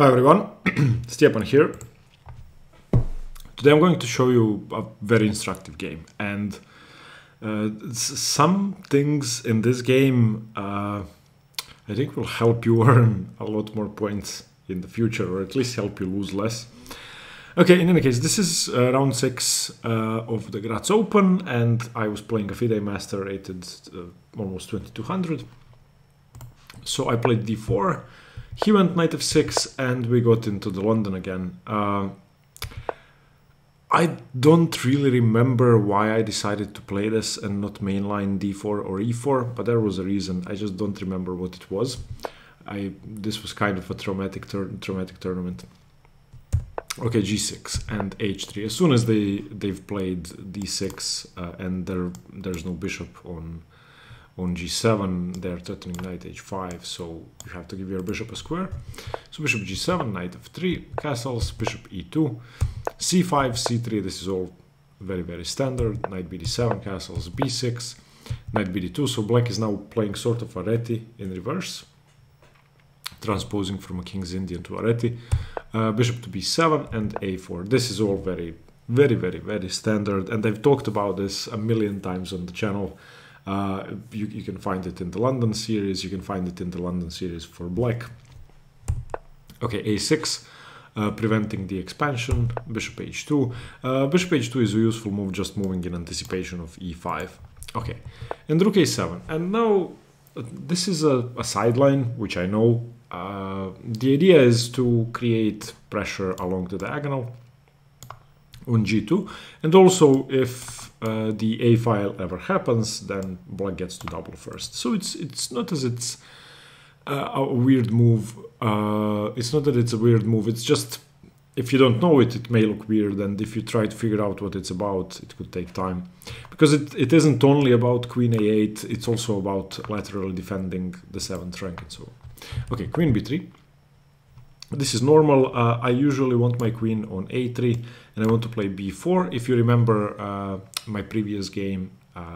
Hi everyone, Stepan here. Today I'm going to show you a very instructive game, and some things in this game I think will help you earn a lot more points in the future, or at least help you lose less. Okay, in any case, this is round 6 of the Graz Open, and I was playing a FIDE master rated almost 2200. So I played d4. He went knight f6 and we got into the London again. I don't really remember why I decided to play this and not mainline d4 or e4, but there was a reason. I just don't remember what it was. This was kind of a traumatic tournament. Okay, g6 and h3. As soon as they've played d6 and there's no bishop on g7, they're threatening knight h5, so you have to give your bishop a square. So bishop g7, knight f3, castles, bishop e2, c5, c3, this is all very, very standard. Knight bd7, castles, b6, knight bd2, so black is now playing sort of a reti in reverse, transposing from a King's Indian to a reti. Bishop to b7 and a4. This is all very, very, very, very standard, and I've talked about this a million times on the channel. You can find it in the London series, you can find it in the London series for black. Okay, a6, preventing the expansion, bishop h2. Bishop h2 is a useful move, just moving in anticipation of e5. Okay, and rook a7. And now, this is a sideline, which I know. The idea is to create pressure along the diagonal on g2, and also if the a file ever happens, then black gets to double first. So it's not as it's a weird move. It's not that it's a weird move, it's just if you don't know it, it may look weird, and if you try to figure out what it's about, it could take time, because it isn't only about queen a8, it's also about laterally defending the 7th rank and so on. Okay, queen b3. This is normal. I usually want my queen on a3 and I want to play b4. If you remember my previous game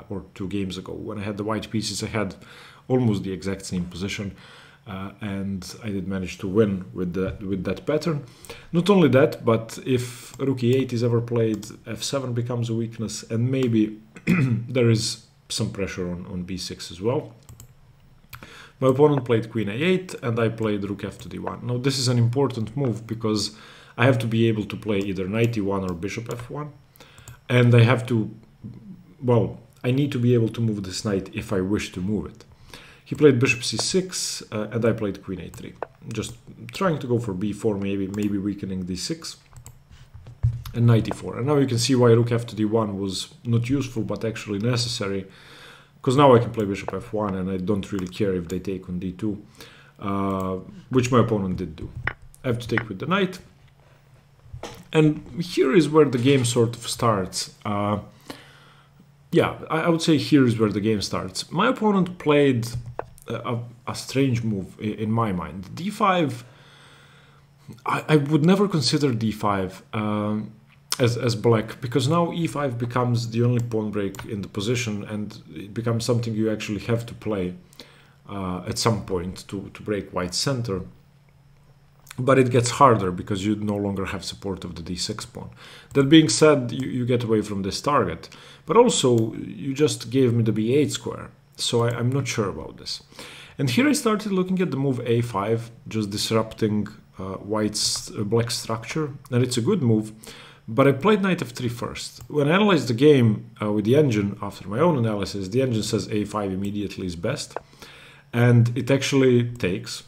or 2 games ago, when I had the white pieces, I had almost the exact same position and I did manage to win with that pattern. Not only that, but if rook e8 is ever played, f7 becomes a weakness, and maybe there is some pressure on b6 as well. My opponent played queen a8 and I played rook f to d1. Now this is an important move because I have to be able to play either knight e1 or bishop f1, and I have to, well, I need to be able to move this knight if I wish to move it. He played bishop c6 and I played queen a3, just trying to go for b4, maybe weakening d6, and knight e4. And now you can see why rook f to d1 was not useful but actually necessary, because now I can play bishop f1 and I don't really care if they take on d2, which my opponent did do. I have to take with the knight. And here is where the game sort of starts. Yeah, I would say here is where the game starts. My opponent played a strange move in my mind. d5, I would never consider d5 as black, because now e5 becomes the only pawn break in the position, and it becomes something you actually have to play at some point to break white's center. But it gets harder because you no longer have support of the d6 pawn. That being said, you get away from this target, but also you just gave me the b8 square, so I'm not sure about this. And here I started looking at the move a5, just disrupting black's structure, and it's a good move. But I played knight f3 first. When I analyzed the game with the engine, after my own analysis, the engine says a5 immediately is best. And it actually takes,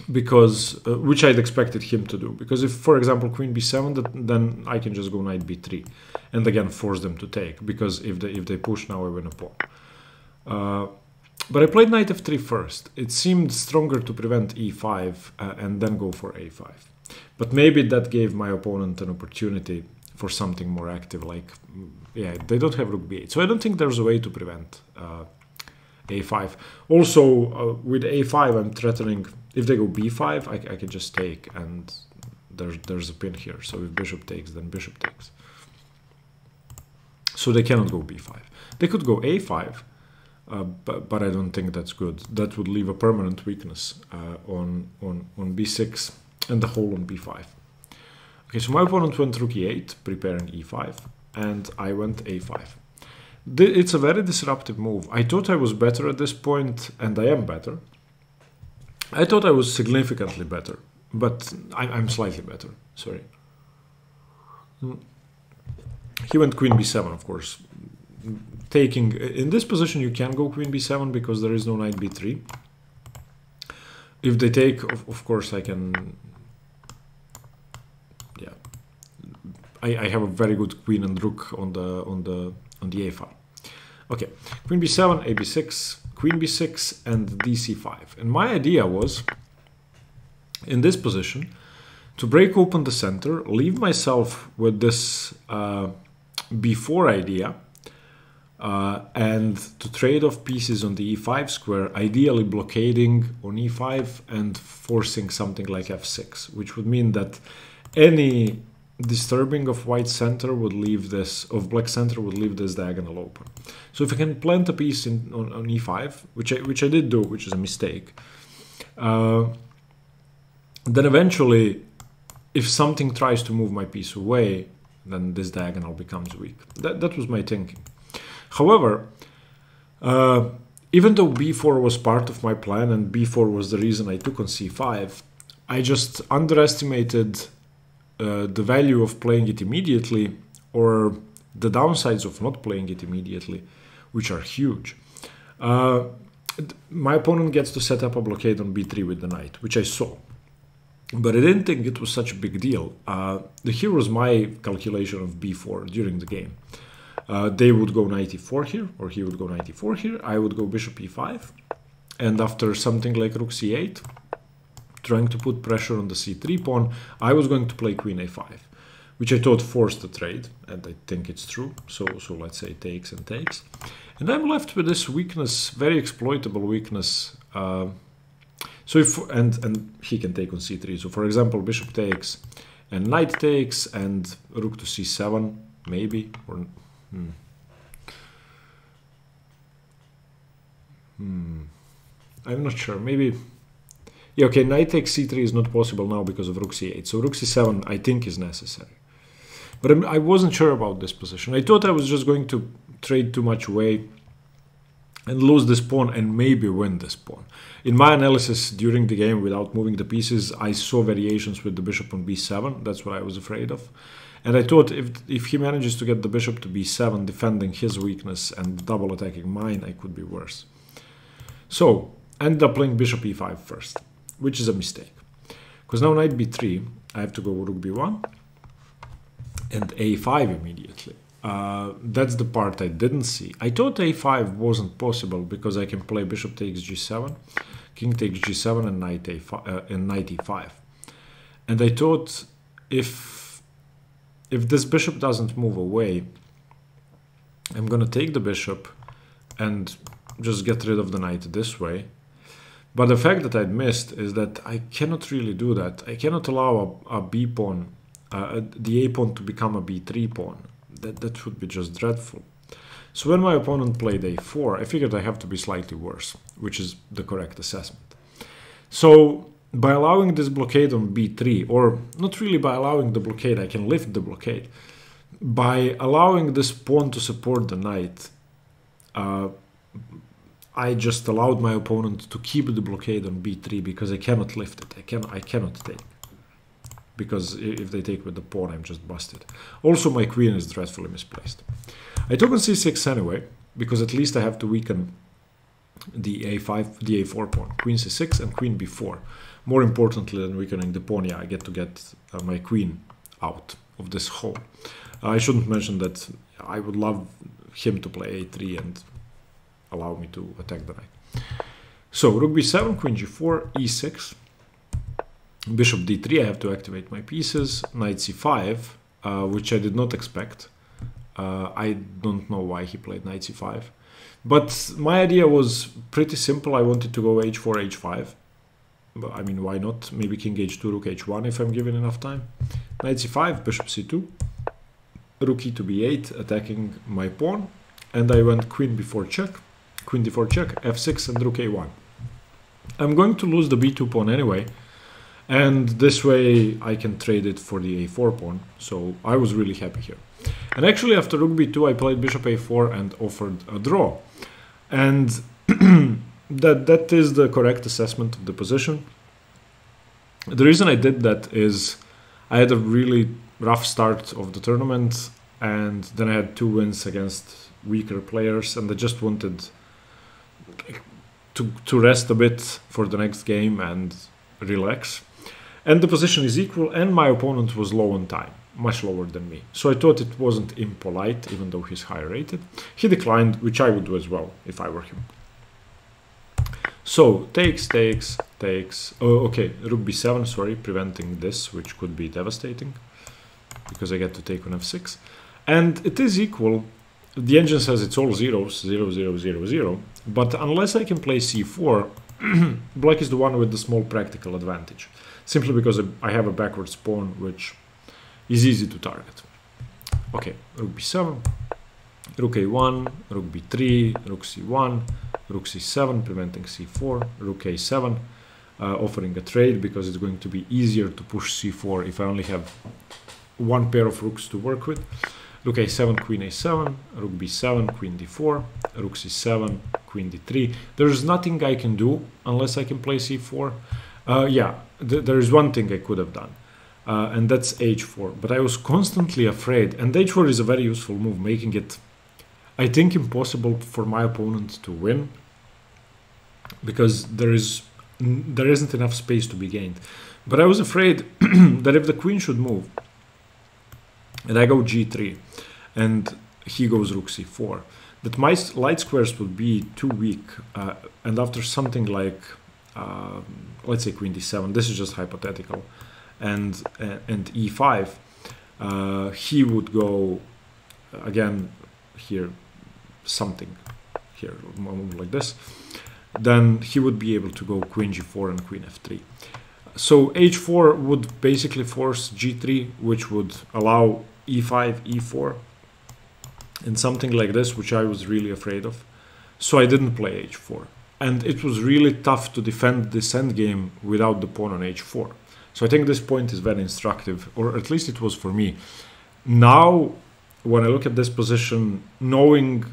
because which I'd expected him to do. Because if, for example, queen b7, then I can just go knight b3. And again, force them to take, because if they push, now I win a pawn. But I played knight f3 first. It seemed stronger to prevent e5 and then go for a5. But maybe that gave my opponent an opportunity for something more active, like, yeah, they don't have rook b8. So I don't think there's a way to prevent a5. Also, with a5, I'm threatening, if they go b5, I can just take, and there's a pin here. So if bishop takes, then bishop takes. So they cannot go b5. They could go a5, but I don't think that's good. That would leave a permanent weakness on b6 and the whole on b5. Okay, so my opponent went rook e8, preparing e5, and I went a5. It's a very disruptive move. I thought I was better at this point, and I am better. I thought I was significantly better, but I'm slightly better, sorry. He went queen b7, of course. Taking, in this position you can go queen b7 because there is no knight b3. If they take, of course I can, yeah. I have a very good queen and rook on the a file. Okay, queen b7, a b6, queen b6, and dc5. And my idea was, in this position, to break open the center, leave myself with this b4 idea, and to trade off pieces on the e5 square, ideally blockading on e5 and forcing something like f6, which would mean that any disturbing of white center would leave this, of black center would leave this diagonal open. So if I can plant a piece on e5, which I did do, which is a mistake, then eventually, if something tries to move my piece away, then this diagonal becomes weak. That was my thinking. However, even though b4 was part of my plan and b4 was the reason I took on c5, I just underestimated the value of playing it immediately, or the downsides of not playing it immediately, which are huge. My opponent gets to set up a blockade on b3 with the knight, which I saw. But I didn't think it was such a big deal. Here was my calculation of b4 during the game. They would go knight e4 here, or he would go knight e4 here. I would go bishop e5. And after something like rook c8, trying to put pressure on the c3 pawn, I was going to play queen a5, which I thought forced the trade, and I think it's true. So let's say takes and takes. And I'm left with this weakness, very exploitable weakness. So if and he can take on c3. So for example, bishop takes and knight takes and rook to c7, maybe, or I'm not sure. Maybe. Yeah, okay, knight takes c3 is not possible now because of rook c8. So rook c7 I think is necessary. But I wasn't sure about this position. I thought I was just going to trade too much away and lose this pawn and maybe win this pawn. In my analysis during the game, without moving the pieces, I saw variations with the bishop on b7. That's what I was afraid of. And I thought if he manages to get the bishop to b7, defending his weakness and double attacking mine, I could be worse. So, I ended up playing bishop e5 first, which is a mistake. Because now knight b3, I have to go rook b1 and a5 immediately. That's the part I didn't see. I thought a5 wasn't possible because I can play bishop takes g7, king takes g7 and knight a5 and knight e5. And I thought if this bishop doesn't move away, I'm gonna take the bishop and just get rid of the knight this way. But the fact that I missed is that I cannot really do that. I cannot allow a b pawn, the a pawn to become a b3 pawn. That would be just dreadful. So when my opponent played a4, I figured I have to be slightly worse, which is the correct assessment. So by allowing this blockade on b3, or not really by allowing the blockade, I can lift the blockade. By allowing this pawn to support the knight, I just allowed my opponent to keep the blockade on b3 because I cannot lift it. I cannot take. Because if they take with the pawn, I'm just busted. Also, my queen is dreadfully misplaced. I took on c6 anyway, because at least I have to weaken the a4 pawn. Queen c6 and queen b4. More importantly than weakening the pawn, yeah, I get to get my queen out of this hole. I shouldn't mention that I would love him to play a3 and allow me to attack the knight. So, rook b7, queen g4, e6. Bishop d3, I have to activate my pieces. Knight c5, which I did not expect. I don't know why he played knight c5. But my idea was pretty simple. I wanted to go h4, h5. But, I mean, why not? Maybe king h2, rook h1 if I'm given enough time. Knight c5, bishop c2. Rook e to b8, attacking my pawn. And I went queen b4 check. queen d4 check, f6 and rook a1. I'm going to lose the b2 pawn anyway, and this way I can trade it for the a4 pawn, so I was really happy here. And actually after rook b2 I played bishop a4 and offered a draw, and that is the correct assessment of the position. The reason I did that is I had a really rough start of the tournament, and then I had 2 wins against weaker players, and I just wanted to rest a bit for the next game and relax. And the position is equal, and my opponent was low on time, much lower than me. So I thought it wasn't impolite, even though he's higher rated. He declined, which I would do as well if I were him. So takes. Oh, okay, rook b7, sorry, preventing this, which could be devastating, because I get to take on f6. And it is equal. The engine says it's all zeros, 0, 0, 0, 0. But unless I can play c4, black is the one with the small practical advantage. Simply because I have a backwards pawn, which is easy to target. Okay, rook b7, rook a1, rook b3, rook c1, rook c7, preventing c4, rook a7, offering a trade because it's going to be easier to push c4 if I only have one pair of rooks to work with. Rook a7, queen a7, rook b7, queen d4, rook c7, queen d3. There's nothing I can do unless I can play c4. Yeah, there is one thing I could have done, and that's h4. But I was constantly afraid, and h4 is a very useful move, making it, I think, impossible for my opponent to win, because there isn't enough space to be gained. But I was afraid that if the queen should move, and I go g3, and he goes rook c4, that my light squares would be too weak, and after something like, let's say queen d7, this is just hypothetical, and e5, he would go, again, here, something, here, move like this, then he would be able to go queen g4 and queen f3. So h4 would basically force g3, which would allow e5, e4, and something like this, which I was really afraid of. So I didn't play h4. And it was really tough to defend this endgame without the pawn on h4. So I think this point is very instructive, or at least it was for me. Now, when I look at this position, knowing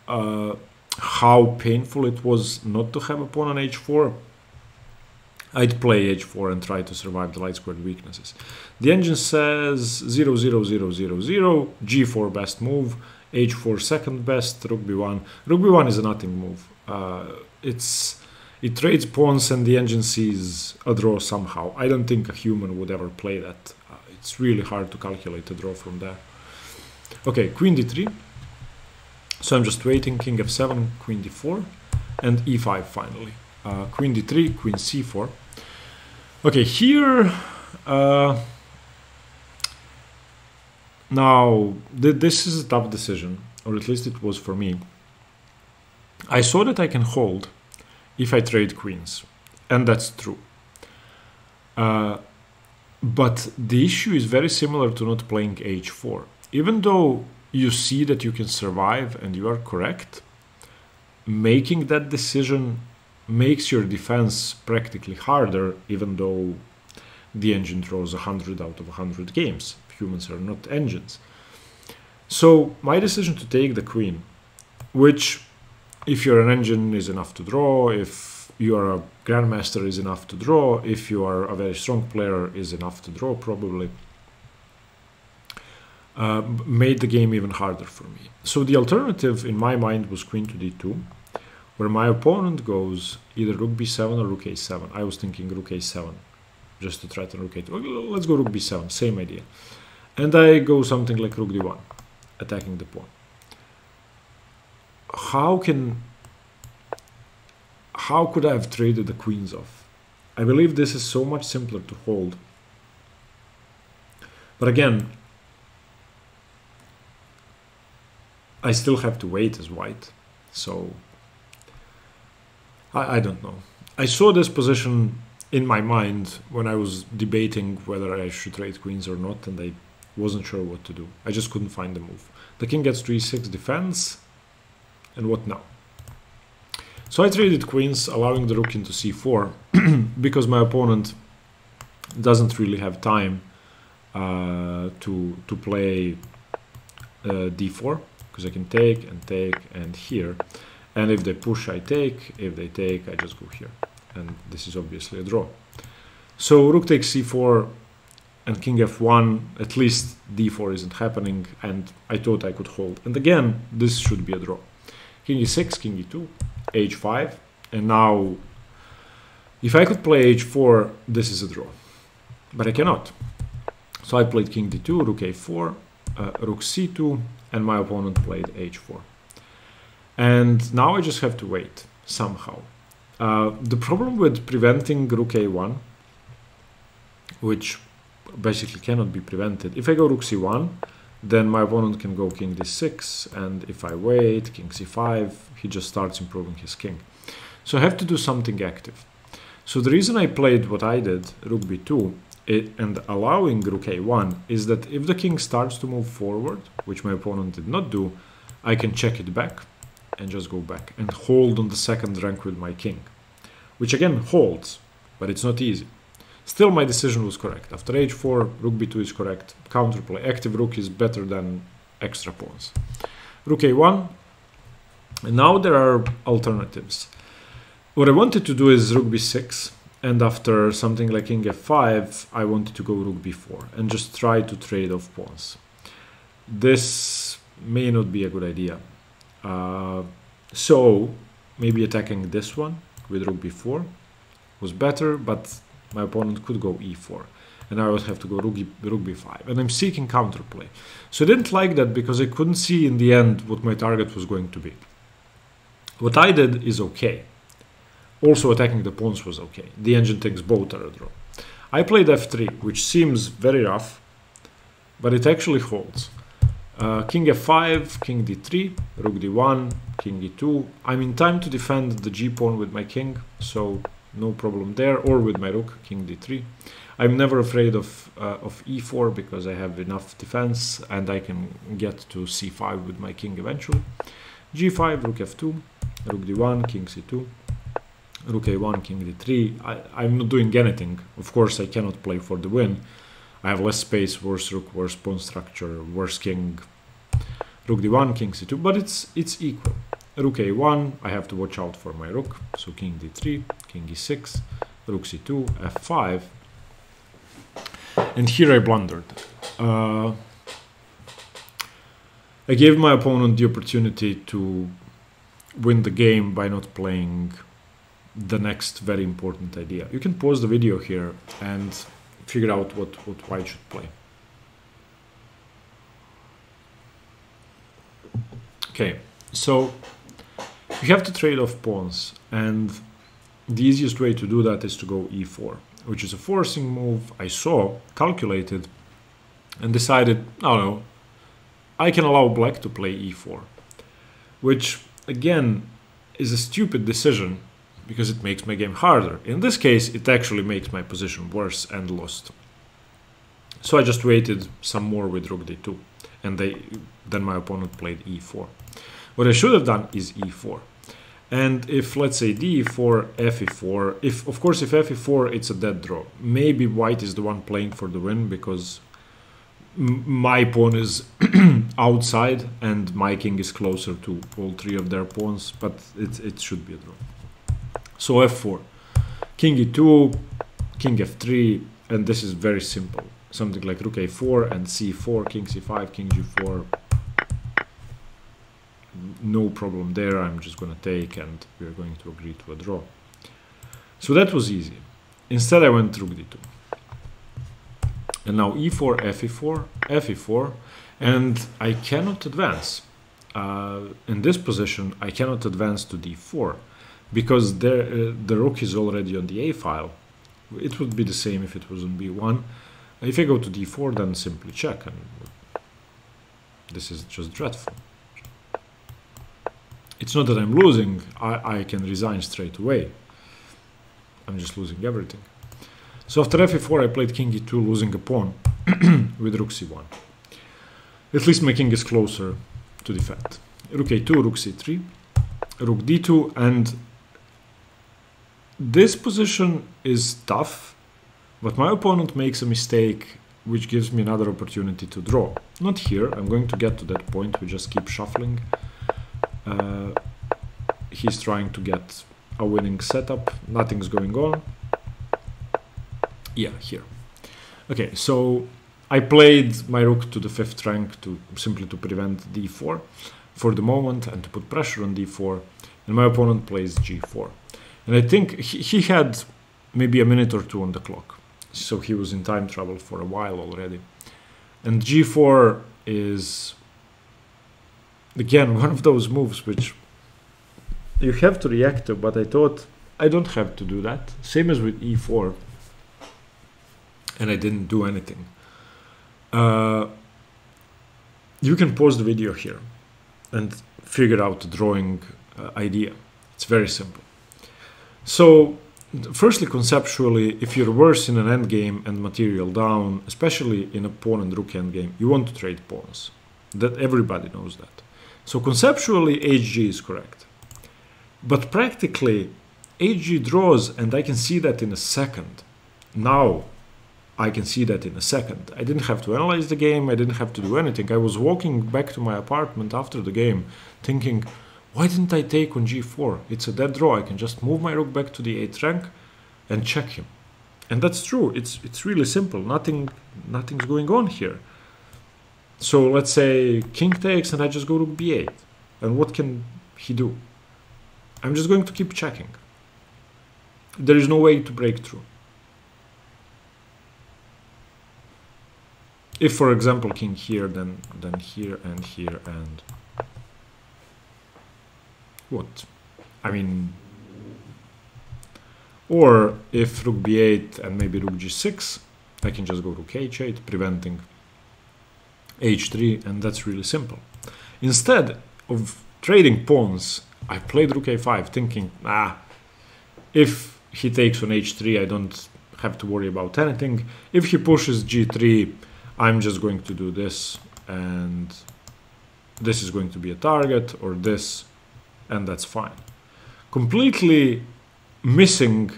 how painful it was not to have a pawn on h4, I'd play h4 and try to survive the light squared weaknesses. The engine says 0, 0, 0, 0, 0, g4 best move, h4 second best, rook b1. Rook b1 is a nothing move. It trades pawns and the engine sees a draw somehow. I don't think a human would ever play that. It's really hard to calculate a draw from there. Okay, queen d3. So I'm just waiting, king f7, queen d4, and e5 finally. Queen d3, queen c4. Okay, here, now this is a tough decision, or at least it was for me. I saw that I can hold if I trade queens, and that's true. But the issue is very similar to not playing h4. Even though you see that you can survive and you are correct, making that decision makes your defense practically harder, even though the engine draws 100 out of 100 games. Humans are not engines. So my decision to take the queen, which if you're an engine is enough to draw, if you are a grandmaster is enough to draw, if you are a very strong player is enough to draw probably, made the game even harder for me. So the alternative in my mind was queen to d2, where my opponent goes either rook b7 or rook a7. I was thinking rook a7, just to try to rook a2. Let's go rook b7, same idea. And I go something like rook d1, attacking the pawn. How could I have traded the queens off? I believe this is so much simpler to hold. But again, I still have to wait as white, so I don't know. I saw this position in my mind when I was debating whether I should trade queens or not, and I wasn't sure what to do. I just couldn't find the move. The king gets to e6 defense, and what now? So I traded queens, allowing the rook into c4, because my opponent doesn't really have time to play d4, because I can take and here, and if they push I take, if they take I just go here, and this is obviously a draw. So rook takes c4 and king f1, at least d4 isn't happening, and I thought I could hold, and again this should be a draw. King e6, king e2, h5, and now if I could play h4, this is a draw, but I cannot. So I played king d2, rook a4, rook c2, and my opponent played h4. And now I just have to wait, somehow. The problem with preventing rook a1, which basically cannot be prevented, if I go rook c1, then my opponent can go king d6, and if I wait, king c5, he just starts improving his king. So I have to do something active. So the reason I played what I did, rook b2, and allowing rook a1, is that if the king starts to move forward, which my opponent did not do, I can check it back and just go back and hold on the second rank with my king, which again holds, but it's not easy. Still, my decision was correct. After h4, rook b2 is correct. Counterplay, active rook is better than extra pawns. Rook a1, and now there are alternatives. What I wanted to do is rook b6, and after something like king f5, I wanted to go rook b4 and just try to trade off pawns. This may not be a good idea. So maybe attacking this one with rook b4 was better, but my opponent could go e4, and I would have to go rook b5, and I'm seeking counterplay. So I didn't like that because I couldn't see in the end what my target was going to be. What I did is okay. Also attacking the pawns was okay. The engine takes both are a draw. I played f3, which seems very rough, but it actually holds. King f5, king d3, rook d1, king e2. I'm in time to defend the g-pawn with my king, so no problem there, or with my rook, king d3. I'm never afraid of e4 because I have enough defense and I can get to c5 with my king eventually. g5, rook f2, rook d1, king c2, rook a1, king d3. I'm not doing anything. Of course, I cannot play for the win. I have less space, worse rook, worse pawn structure, worse king. Rook d1, king c2, but it's equal. Rook a1, I have to watch out for my rook, so king d3, king e6, rook c2, f5, and here I blundered. I gave my opponent the opportunity to win the game by not playing the next very important idea. You can pause the video here and figure out what white should play. Okay, so you have to trade off pawns, and the easiest way to do that is to go e4, which is a forcing move. I saw, calculated, and decided, no, I can allow black to play e4, which again is a stupid decision because it makes my game harder. In this case, it actually makes my position worse and lost. So I just waited some more with rook d2, and then my opponent played e4. What I should have done is e4. And if, let's say, d4, fe4, if fe4, it's a dead draw. Maybe white is the one playing for the win because my pawn is outside and my king is closer to all three of their pawns, but it should be a draw. So f4, king e2, king f3, and this is very simple. Something like rook a4 and c4, king c5, king g4. No problem there. I'm just going to take and we're going to agree to a draw. So that was easy. Instead I went rook d2. And now e4, fe4, fe4, and I cannot advance. In this position I cannot advance to d4 because the rook is already on the a file. It would be the same if it was on b1. If I go to d4, then simply check, and this is just dreadful. It's not that I'm losing, I can resign straight away. I'm just losing everything. So after fe4 I played king e2, losing a pawn with rook c1. At least my king is closer to defend. Rook a2, rook c3, rook d2, and this position is tough, but my opponent makes a mistake which gives me another opportunity to draw. Not here, I'm going to get to that point, we just keep shuffling. He's trying to get a winning setup, nothing's going on. Yeah, here. Okay, so I played my rook to the 5th rank simply to prevent d4 for the moment and to put pressure on d4, and my opponent plays g4. And I think he had maybe a minute or two on the clock, so he was in time trouble for a while already. And g4 is, again, one of those moves which you have to react to, but I thought I don't have to do that. Same as with e4, and I didn't do anything. You can pause the video here and figure out the drawing idea. It's very simple. So, firstly, conceptually, if you're worse in an endgame and material down, especially in a pawn and rook endgame, you want to trade pawns. That everybody knows that. So conceptually, HG is correct. But practically, HG draws, and I can see that in a second. Now, I can see that in a second. I didn't have to analyze the game, I didn't have to do anything. I was walking back to my apartment after the game, thinking, why didn't I take on g4? It's a dead draw, I can just move my rook back to the 8th rank and check him. And that's true, it's really simple, nothing's going on here. So let's say king takes and I just go to b8. And what can he do? I'm just going to keep checking. There is no way to break through. If, for example, king here, then here and here and... what? I mean... Or if rook b8 and maybe rook g6, I can just go rook h8, preventing h3, and that's really simple. Instead of trading pawns, I played rook a5, thinking, if he takes on h3, I don't have to worry about anything. If he pushes g3, I'm just going to do this, and this is going to be a target, or this, and that's fine. Completely missing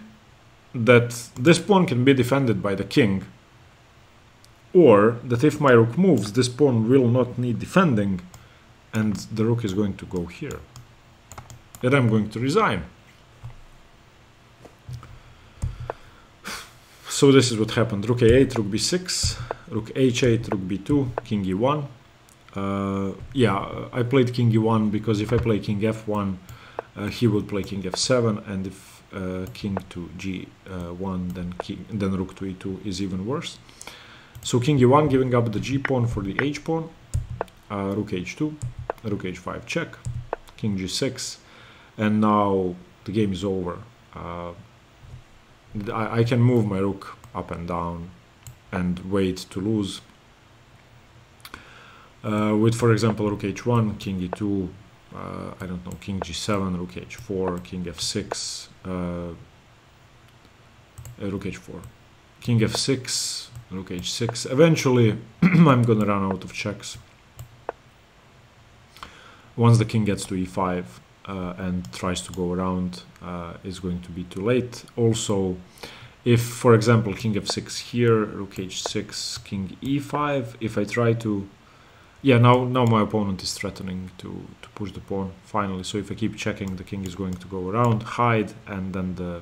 that this pawn can be defended by the king, or that if my rook moves, this pawn will not need defending, and the rook is going to go here. Then I'm going to resign. So this is what happened. Rook a8, rook b6, rook h8, rook b2, king e1. Yeah, I played king e1 because if I play king f1, he would play king f7, and if king to g1, then rook to e2 is even worse. So king e1 giving up the g pawn for the h pawn, rook h2, rook h5 check, king g6, and now the game is over. I can move my rook up and down and wait to lose. With, for example, rook h1, king e2, I don't know, king g7, rook h4, king f6, rook h4, king f6, rook h6. Eventually, I'm gonna run out of checks. Once the king gets to e5 and tries to go around, is going to be too late. Also, if, for example, king f6 here, rook h6, king e5, if I try to... Yeah, now my opponent is threatening to push the pawn, finally. So if I keep checking, the king is going to go around, hide, and then the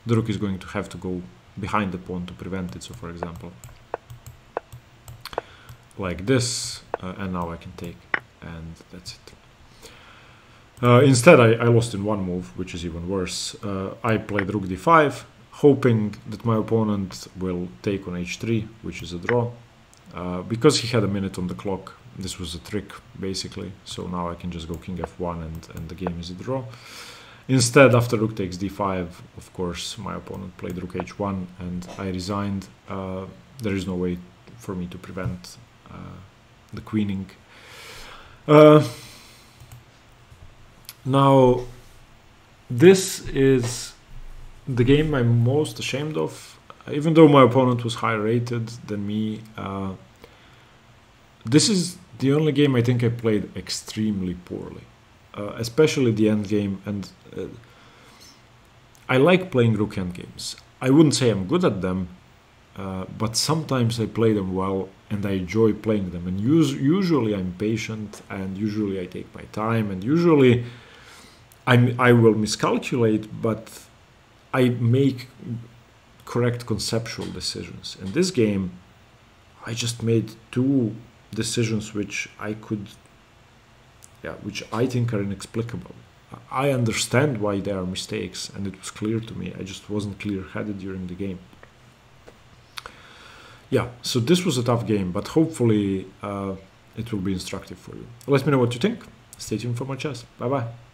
rook is going to have to go behind the pawn to prevent it. So, for example, like this, and now I can take, and that's it. Instead, I lost in one move, which is even worse. I played rook d5, hoping that my opponent will take on h3, which is a draw. Because he had a minute on the clock, this was a trick, basically. So now I can just go king f1 and the game is a draw. Instead, after rook takes d5, of course, my opponent played rook h1 and I resigned. There is no way for me to prevent the queening. Now, this is the game I'm most ashamed of. Even though my opponent was higher rated than me, this is the only game I think I played extremely poorly, especially the end game. And I like playing rook endgames. I wouldn't say I'm good at them, but sometimes I play them well and I enjoy playing them. And usually I'm patient, and usually I take my time, and usually I will miscalculate, but I make correct conceptual decisions. In this game, I just made two decisions which I think are inexplicable. I understand why they are mistakes, and it was clear to me. I just wasn't clear-headed during the game. Yeah, so this was a tough game, but hopefully it will be instructive for you. Let me know what you think. Stay tuned for more chess. Bye-bye.